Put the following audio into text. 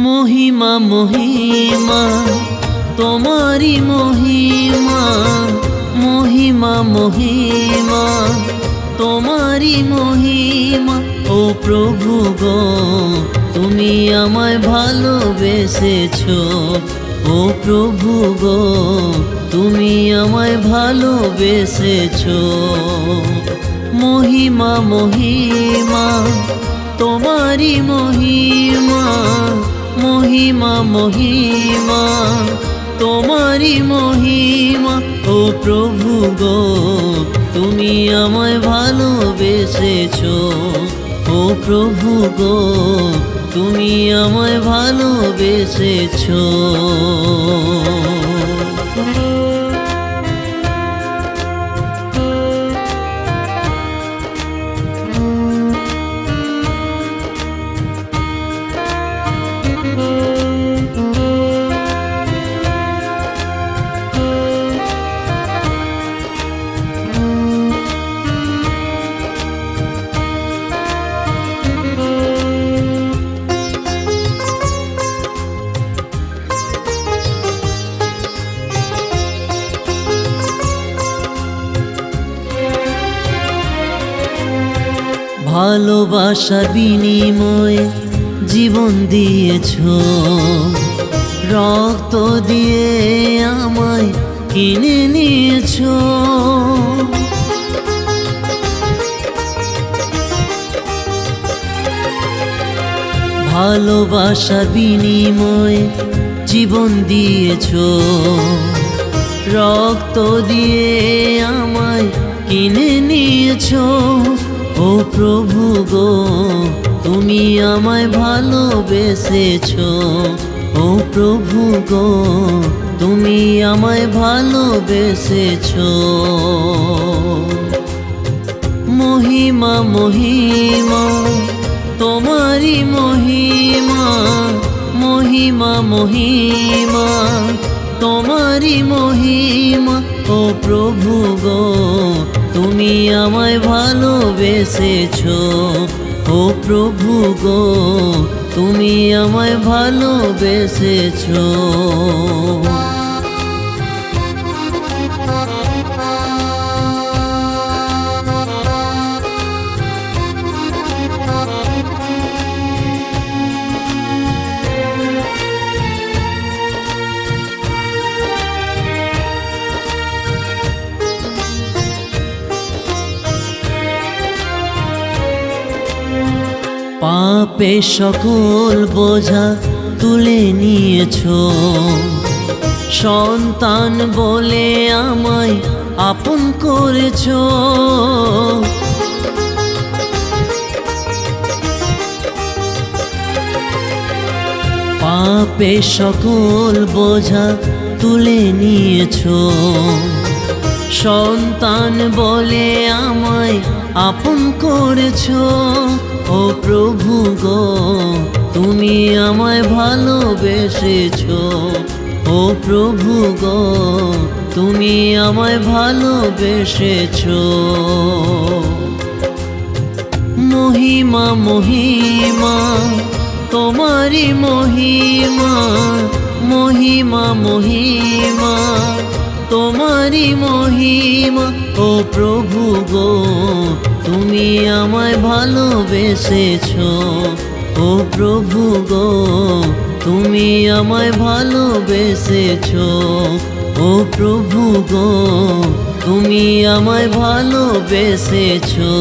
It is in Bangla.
মহিমা মহিমা তোমারি মহিমা, মহিমা মহিমা তোমারি মহিমা। ও প্রভু গো তুমি আমায় ভালোবেসেছো, ও প্রভু গো তুমি আমায় ভালোবেসেছো। মহিমা মহিমা তোমারি মহিমা, মহিমা মহিমা তোমারি মহিমা। ও প্রভু গো তুমি আমায় ভালোবেসেছো, ও প্রভু গো তুমি আমায় ভালোবেসেছো। ভালোবাসার বিনিময়ে জীবন দিয়েছো, রক্ত দিয়ে আমায় কিনে নিয়েছো। ভালোবাসার বিনিময়ে জীবন দিয়েছো, রক্ত দিয়ে আমায় কিনে নিয়েছো। ও প্রভু গো তুমি আমায় ভালোবেসেছো, ও প্রভু গো তুমি আমায় ভালোবেসেছো। মহিমা মহিমা তোমারি মহিমা, মহিমা মহিমা তোমারি মহিমা। ও প্রভু গো তুমি আমায় ভালোবেসেছো, ও প্রভু গো তুমি আমায় ভালোবেসেছো। পাপে সকল বোঝা তুলে নিয়েছো, সন্তান বলে আমায় আপন করেছো। পাপে সকল বোঝা তুলে নিয়েছো, সন্তান বলে আমায় আপন করেছো। ও প্রভু গো তুমি আমায় ভালোবেসেছো, ও প্রভু গো তুমি আমায় ভালোবেসেছো। মহিমা মহিমা তোমারি মহিমা, মহিমা মহিমা তোমারি মহিমা। ও প্রভু গো তুমি আমায় ভালোবেসেছো, ও প্রভু গো তুমি আমায় ভালোবেসেছো। ও প্রভু গো তুমি আমায় ভালোবেসেছো।